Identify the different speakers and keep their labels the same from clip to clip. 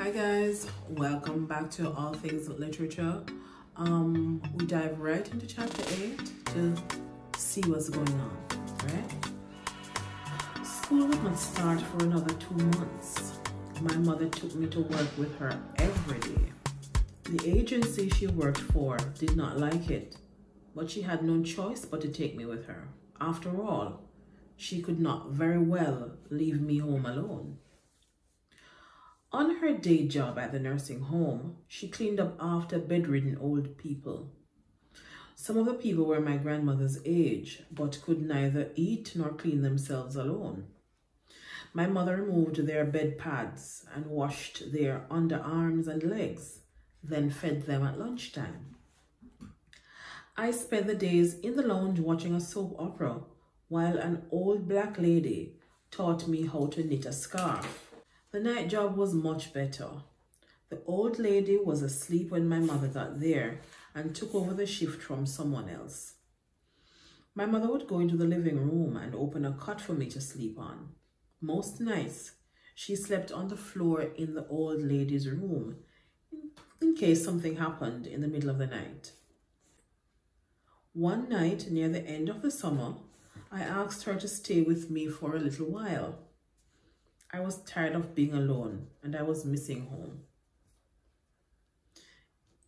Speaker 1: Hi guys, welcome back to All Things Literature. We dive right into chapter 8 to see what's going on, right? School would not start for another 2 months. My mother took me to work with her every day. The agency she worked for did not like it, but she had no choice but to take me with her. After all, she could not very well leave me home alone. On her day job at the nursing home, she cleaned up after bedridden old people. Some of the people were my grandmother's age, but could neither eat nor clean themselves alone. My mother removed their bed pads and washed their underarms and legs, then fed them at lunchtime. I spent the days in the lounge watching a soap opera while an old black lady taught me how to knit a scarf. The night job was much better. The old lady was asleep when my mother got there and took over the shift from someone else. My mother would go into the living room and open a cot for me to sleep on. Most nights, she slept on the floor in the old lady's room in case something happened in the middle of the night. One night near the end of the summer, I asked her to stay with me for a little while. I was tired of being alone and I was missing home.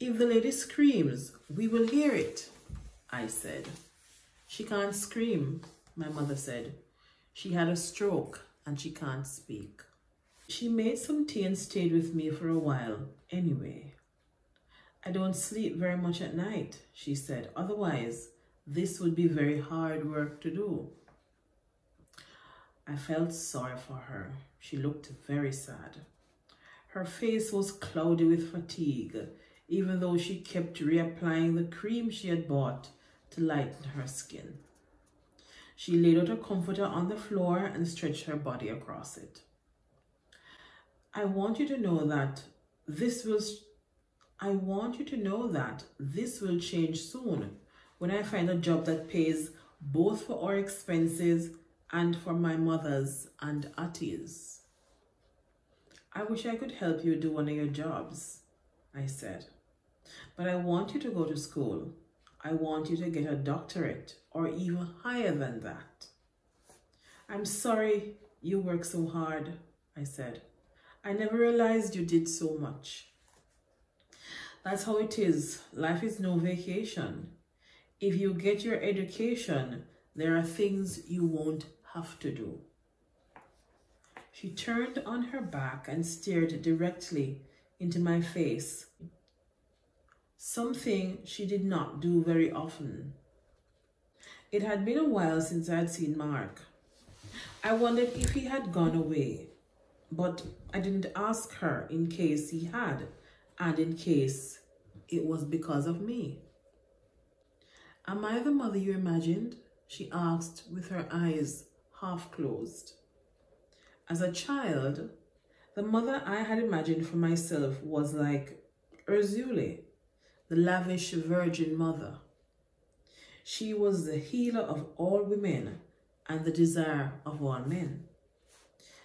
Speaker 1: "If the lady screams, we will hear it," I said. "She can't scream," my mother said. "She had a stroke and she can't speak." She made some tea and stayed with me for a while anyway. "I don't sleep very much at night," she said. "Otherwise, this would be very hard work to do." I felt sorry for her. She looked very sad. Her face was cloudy with fatigue, even though she kept reapplying the cream she had bought to lighten her skin. She laid out a comforter on the floor and stretched her body across it. I want you to know that this will change soon when I find a job that pays both for our expenses and for my mother's and Aunty's. "I wish I could help you do one of your jobs," I said. "But I want you to go to school. I want you to get a doctorate or even higher than that." "I'm sorry you work so hard," I said. "I never realized you did so much." "That's how it is. Life is no vacation. If you get your education, there are things you won't have to do." She turned on her back and stared directly into my face, something she did not do very often. It had been a while since I had seen Mark. I wondered if he had gone away, but I didn't ask her in case he had, and in case it was because of me. "Am I the mother you imagined?" she asked with her eyes half closed. As a child, the mother I had imagined for myself was like Ursula, the lavish virgin mother. She was the healer of all women and the desire of all men.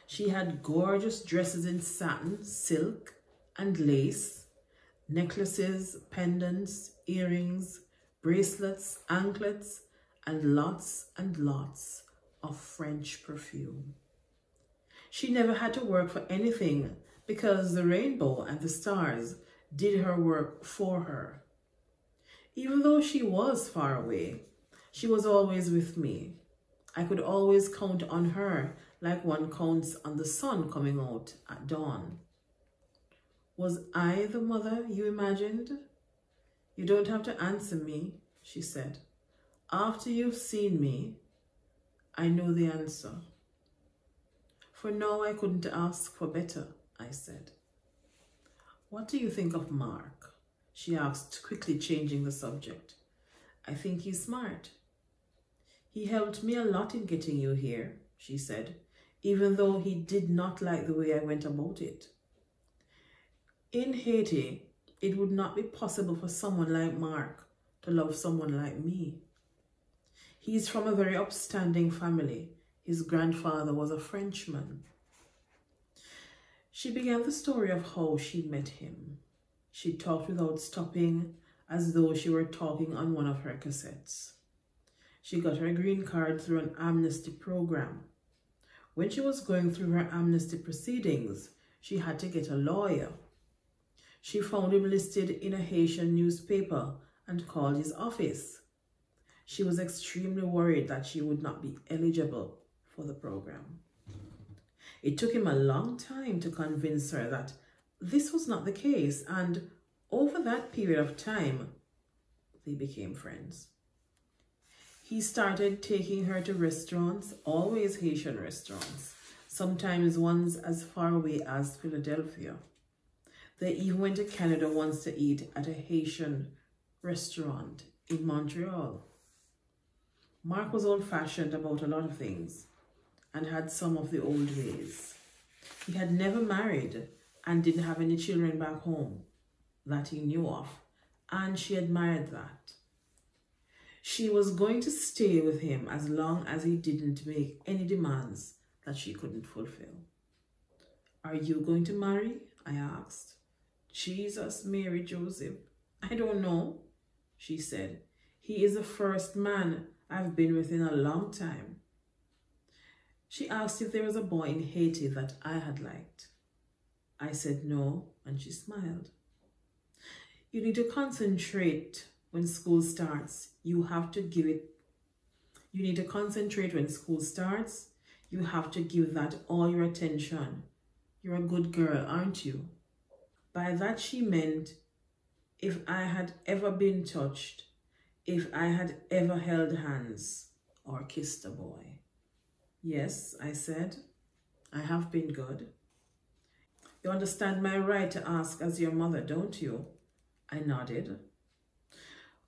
Speaker 1: She had gorgeous dresses in satin, silk, and lace, necklaces, pendants, earrings, bracelets, anklets, and lots of French perfume. She never had to work for anything because the rainbow and the stars did her work for her. Even though she was far away, she was always with me. I could always count on her like one counts on the sun coming out at dawn. "Was I the mother you imagined?" "You don't have to answer me," she said. "After you've seen me, I know the answer." For now, I couldn't ask for better, I said. "What do you think of Mark?" she asked, quickly changing the subject. "I think he's smart." "He helped me a lot in getting you here," she said, even though he did not like the way I went about it. "In Haiti, it would not be possible for someone like Mark to love someone like me. He's from a very upstanding family. His grandfather was a Frenchman." She began the story of how she met him. She talked without stopping, as though she were talking on one of her cassettes. She got her green card through an amnesty program. When she was going through her amnesty proceedings, she had to get a lawyer. She found him listed in a Haitian newspaper and called his office. She was extremely worried that she would not be eligible for the program. It took him a long time to convince her that this was not the case, and over that period of time, they became friends. He started taking her to restaurants, always Haitian restaurants, sometimes ones as far away as Philadelphia. They even went to Canada once to eat at a Haitian restaurant in Montreal. Mark was old-fashioned about a lot of things and had some of the old ways. He had never married and didn't have any children back home that he knew of, and she admired that. She was going to stay with him as long as he didn't make any demands that she couldn't fulfill. "Are you going to marry?" I asked. "Jesus, Mary, Joseph, I don't know," she said. "He is the first man I've been with in a long time." She asked if there was a boy in Haiti that I had liked. I said no, and she smiled. "You need to concentrate when school starts. You need to concentrate when school starts. You have to give that all your attention. You're a good girl, aren't you?" By that she meant if I had ever been touched, if I had ever held hands or kissed a boy. "Yes," I said, "I have been good." "You understand my right to ask as your mother, don't you?" I nodded.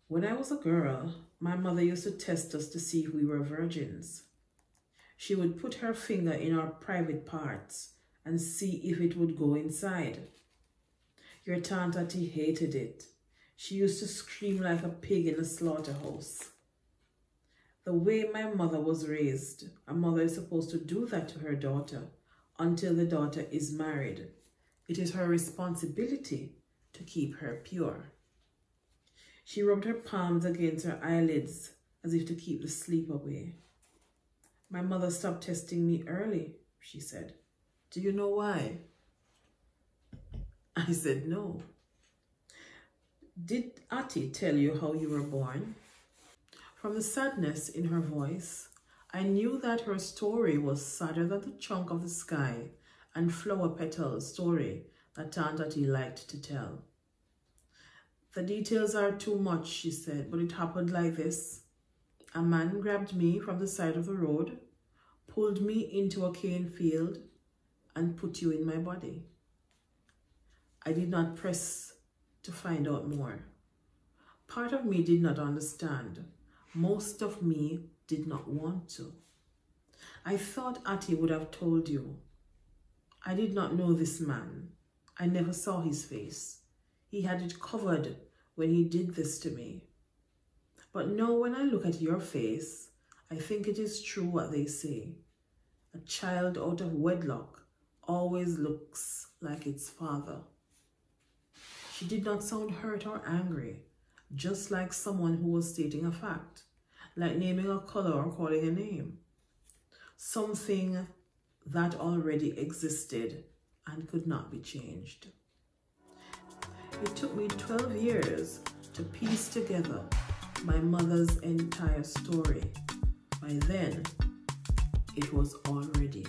Speaker 1: "When I was a girl, my mother used to test us to see if we were virgins. She would put her finger in our private parts and see if it would go inside. Your Tante hated it. She used to scream like a pig in a slaughterhouse. The way my mother was raised, a mother is supposed to do that to her daughter until the daughter is married. It is her responsibility to keep her pure." She rubbed her palms against her eyelids as if to keep the sleep away. "My mother stopped testing me early," she said. "Do you know why?" I said no. "Did Auntie tell you how you were born?" From the sadness in her voice, I knew that her story was sadder than the chunk of the sky and flower petal story that Aunt Auntie liked to tell. "The details are too much," she said, "but it happened like this. A man grabbed me from the side of the road, pulled me into a cane field, and put you in my body." I did not press to find out more. Part of me did not understand. Most of me did not want to. I thought Auntie would have told you. I did not know this man. I never saw his face. He had it covered when he did this to me. But now when I look at your face, I think it is true what they say. A child out of wedlock always looks like its father. She did not sound hurt or angry, just like someone who was stating a fact, like naming a color or calling a name. Something that already existed and could not be changed. It took me 12 years to piece together my mother's entire story. By then, it was already